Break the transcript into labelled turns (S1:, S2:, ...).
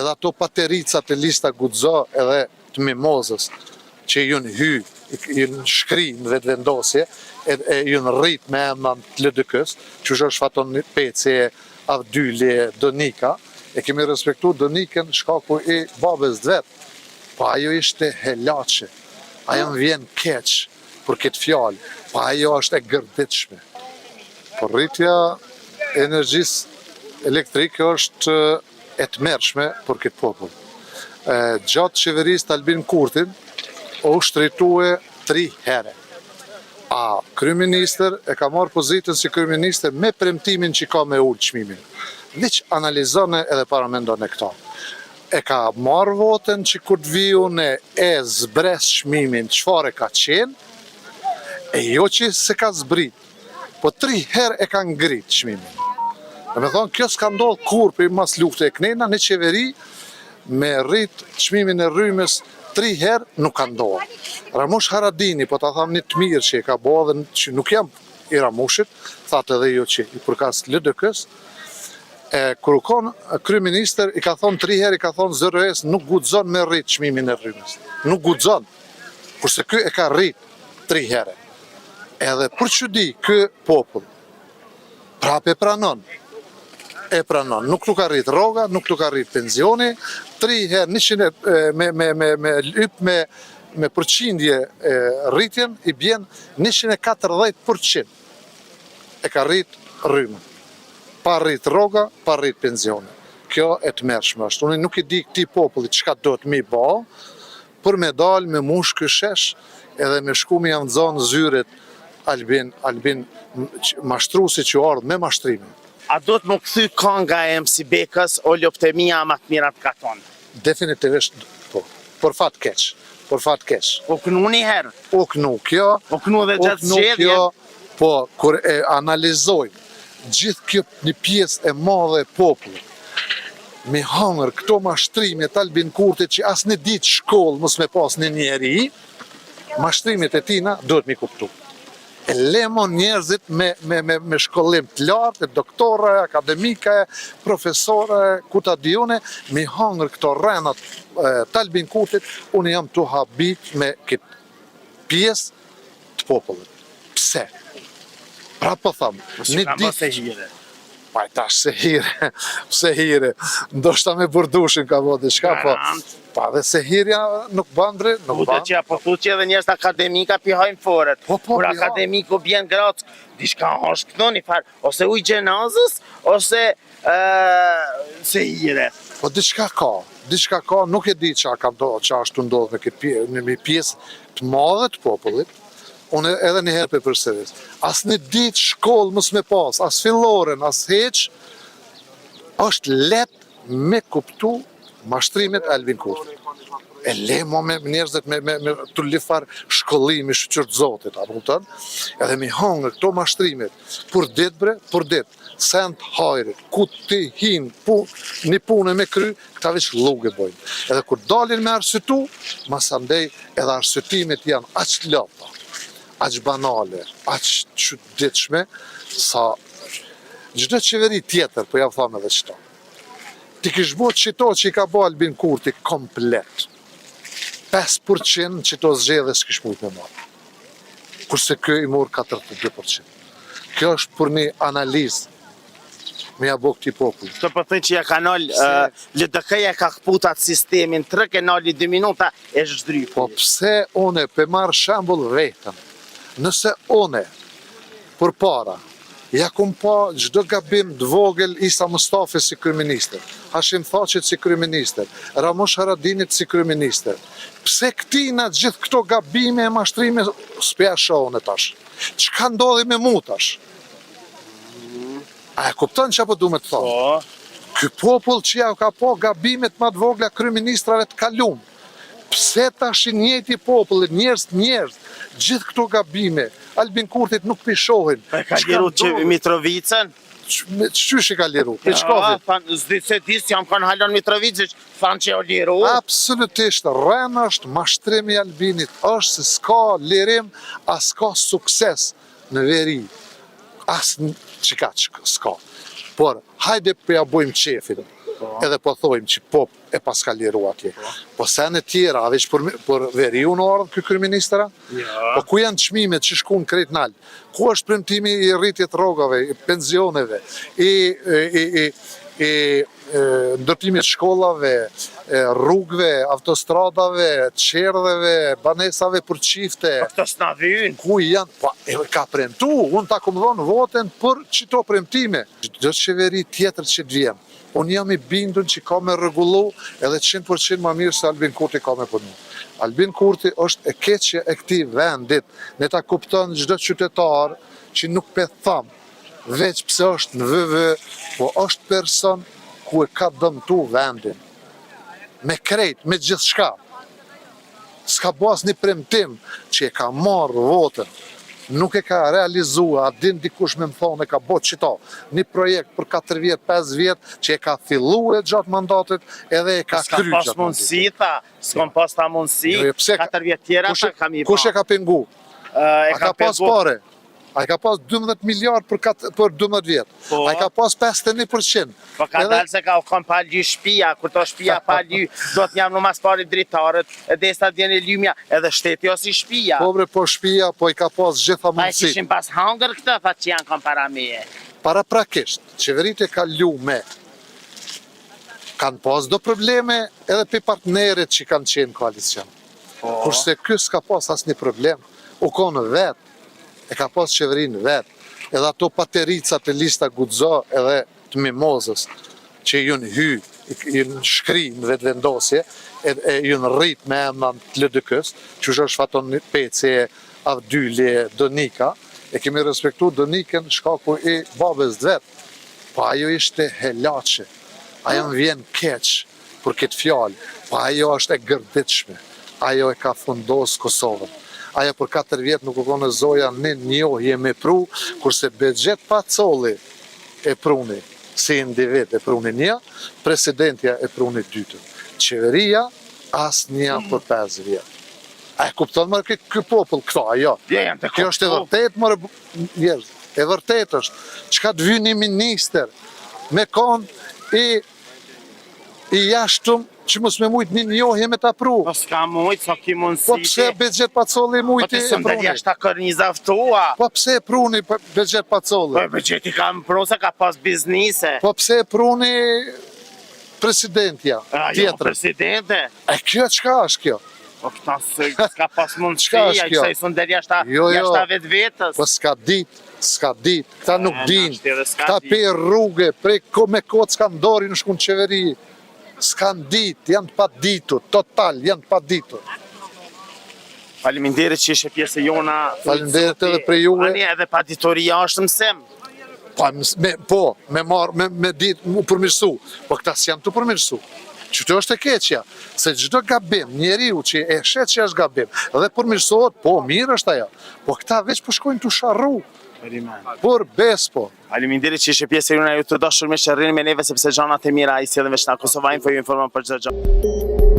S1: edhe ato patericat e lista Guxo edhe të Mimozës, që junë hy, junë shkri në vetëvendosje, e junë rrit me emnan të LDK-s, që është Faton Peci, Avdylje, Donika, e kemi respektu Donikën shkaku i babes dhe vetë, po ajo ishte helaçe, ajo më vjen keq për këtë fjalë, po ajo është e gërditshme. Po rritja e energjisë elektrike është e tmerrshme për këtë popull. Gjatë qeverisë të Albin Kurtin, u shtrejtue 3 herë. A kryeministër e ka marrë pozitën si kryeministër me premtimin që ka me ullë çmimin. Veç analizone edhe paramendone këta. E ka marrë votën që kur të vijune e zbres çmimin çfarë ka qenë, e jo që se ka zbrit, po 3 herë e ka ngrit çmimin. Dhe me thonë, kjo s'ka ndodhë kur për mas lufte e knena në qeveri me rrit çmimin e rrymës 3 herë nuk ka ndodhë. Ramush Haradini, po ta tham një të mirë që e ka bo dhe që nuk jam i Ramushit, thatë edhe jo që i përkas LDK-s, kur u konë kryeministër i ka thonë 3 herë, i ka thonë ZRS nuk guxon me rrit çmimin e rrymës. Nuk guxon, kurse ky e ka rrit 3 herë. Edhe për që di, ky popull, prap e pranon, nuk ka rrit rroga, nuk ka rrit pensioni, 3 herë 100 me përqindje rritjen i bjen 140% e ka rrit rrymën. Pa rrit rroga, pa rrit pensioni. Kjo e tmerrshme është. Unë nuk i di këtij popullit çka do të mi bë, për me dalë me mush ky shesh edhe me shku me janë nxonë zyret Albin mashtruesi që ardhë me mashtrimin.
S2: A do të më kthy kënga e MC Bekës o loptemia më të mirat katon?
S1: Definitivisht po. Por fat keq.
S2: O kënu një herë?
S1: O kënu kjo.
S2: O kënu dhe gjatë zgjedhje?
S1: Po, kur e analizojmë gjithë kjo një pjesë e madhe e popullit, me hangër këto mashtrimet Albin Kurti që as në ditë shkollë mos me pas një njeri, mashtrimet e tina duhet mi kuptu. E lemon njerëzit me shkollim të lartë, doktore, akademike, profesore, ku ta diune, me hangër këto rrenat të Albin Kurtit, unë jam të habit me këtë pjesë të popullit. Pse? Pra po thamë,
S2: një ditë...
S1: Pa e tash se hire, ndoshta me burdushin ka bo diçka, po... Pa dhe se hirja nuk bandre, nuk bandre.
S2: Po thu që edhe njerëz akademika pihajnë foret. Kur akademiku bjen gratë, diçka është këto një farë, ose uj gjenazës, ose se hire.
S1: Po diçka ka, nuk e di që ashtu ndodhë me një pjesë të madhe të popullit, unë edhe një herë për përsëris. As në ditë shkollë mos me pas, as filloren, as heq, është letë me kuptu mashtrimet e Albin Kurti. E le mo me njerëzit me të lifar shkollimi shqyrt zotit, a përkupton? Edhe mi hangër këto mashtrimet, për dit, sent hajrit, ku ti hin, një punë me kry, këta veç luge bojnë. Edhe kur dalin me arsytu, masandej edhe arsytimet janë aq lopta, aq banale, aq çuditshme, sa çdo qeveri tjetër, po ja thamë edhe çto. Ti kish bo qito që i ka bo Albin Kurti komplet. 5% qito zgjedhje s'kish mujt me marrë. Kurse kjo i mor 42%. Kjo është për një analizë me ja bo këti popull.
S2: Të përthej që ja ka nalë, LDK-ja ka këputat sistemin, 3 ke nalë 2 minuta e zhdry.
S1: Po pse une pe marrë shembull vetëm, nëse une për para, ja kum pa çdo gabim të vogël Isa Mustafi si kryeministër, Hashim Thaqit si kryeministër, Ramush Haradinit si kryeministër. Pse këtina gjithë këto gabime e mashtrime s'pja shohën e tash? Çka ndodhi me mu tash? A e kupton çapo du me të thonë?
S2: Po.
S1: Ky popull që ja ka po gabimet më të vogla kryeministrave të kalum. Pse tash i njëjti popull, njerëz, gjithë këto gabime, Albin Kurtit nuk pishohin.
S2: E ka liru që Mitrovicën?
S1: Qysh i ka liru?
S2: Zdi se disë jam kanë halon Mitrovicës, thanë që o liru?
S1: Absolutisht, rrena është mashtrimi Albinit, është se s'ka lirim, as s'ka sukses në veri. As që s'ka. Por, hajde përja bojmë qefin. edhe po thojmë që po e paska liru atje. Po sen e tjera, a veç për veriu në ardhë ky kryeministra? Po ku janë çmimet që shkun krejt nalë? Ku është premtimi i rritjet rrogave, i pensioneve, i ndërtimit shkollave, rrugëve, autostradave, qerdheve, banesave për çifte?
S2: Këto s'na vynë.
S1: Ku janë? Po, ka premtu, unë ta kom dhonë voten për qito premtime. Çdo qeveri tjetër që të vjen. Unë jam i bindun që ka me rregullu edhe 100% më mirë se Albin Kurti ka me punu. Albin Kurti është e keqja e këtij vendit. Ne ta kupton çdo qytetar që nuk pe tham, veç pse është në VV, po është person ku e ka dëmtu vendin. Me krejt, me gjithçka. S'ka bas një premtim që e ka marrë votën. Nuk e ka realizua, a din dikush me më thonë e ka bot qita, një projekt për 4 vjetë, 5 vjetë, që e ka fillu e gjatë mandatit, edhe e ka kry gjatë mandatit.
S2: S'kam pas ta mundësi, 4 vjetë tjera pa kam i pa.
S1: Kush e ka pengu? A ka pas pare? A ka pas 12 miliard për 12 vjetë? A ka pas 51%?
S2: Po ka dalë se ka palju shpia, kur to shpia palju, do të njam në mas pari dritarët, edhe sa djeni lymja, edhe shteti ose shpia.
S1: Po bre, po shpia, po i ka pas gjitha
S2: Pa e
S1: mundësit.
S2: kishin pas hangër këtë, tha që janë kam para meje.
S1: Para prakisht, qeverit e ka lume, kanë pas do probleme edhe pe partnerët që kanë qenë koalicion. Kurse ky s'ka pas asnjë problem, u konë vetë, e ka pas qeverinë vetë, edhe ato patericat e lista Guxo edhe të Mimozës, që junë hy, junë shkri në vetë vendosje, e junë rrit me emnan të LDK-s, që është faton një PC, Avdylje, Donika, e kemi respektu Donikën shkaku i babes të vetë, po ajo ishte helaçe, ajo më vjen keq për këtë fjalë, po ajo është e gërditshme, ajo e ka fundos Kosovën. Ajo për 4 vjetë nuk u konë zoja në njohje me pru, kurse Bexhet Pacolli e pruni, si individ e pruni një, presidentja e pruni dytën. Qeveria as një për 5 vjetë. A e kupton mërë këtë popull këta, ajo? Kjo është e vërtet, mërë njerëz, e vërtet është. Qka të vynë një minister me konë i jashtëm që mos me mujtë një njohje me ta pru.
S2: Po s'ka mujtë, sa ki mundësite.
S1: Po pse Bexhet Pacolli mujtë e
S2: pruni? Po të sëmë dhe jashtë ta kërniza ftua.
S1: Po pse e pruni Bexhet Pacolli?
S2: Po Bexheti ka më pru se ka pas biznise.
S1: Po pse e pruni presidentja
S2: Jo, presidente.
S1: E kjo qka është kjo?
S2: Po këta s'ka pas mundësi,
S1: Çka është kjo?
S2: kësa i sun dhe jashtë ta vetë vetës.
S1: Po s'ka dit, këta nuk din,
S2: s'ka
S1: këta
S2: dit.
S1: pe rrugë, prej me kocë s'ka ndori në shkun qeveri, s'ka dit, janë të pa ditur, total, janë të pa ditur.
S2: Faleminderit që ishe pjesë e jona.
S1: Faleminderit edhe për juve.
S2: Ani edhe pa ditoria është mësim.
S1: Me ditë mu përmirësu, po këta s'janë të përmirësu. Që të është e keqja, se çdo gabim, njeriu që e shet që është gabim, dhe përmirësohet, po mirë është ajo, po këta veç po shkojnë të sharru, por bespo.
S2: Faleminderit që ishe pjesë e jona, ju të dashur me që rrini me neve sepse gjanat e mira i sjellin veç na Kosova Info ju informon për çdo gjë.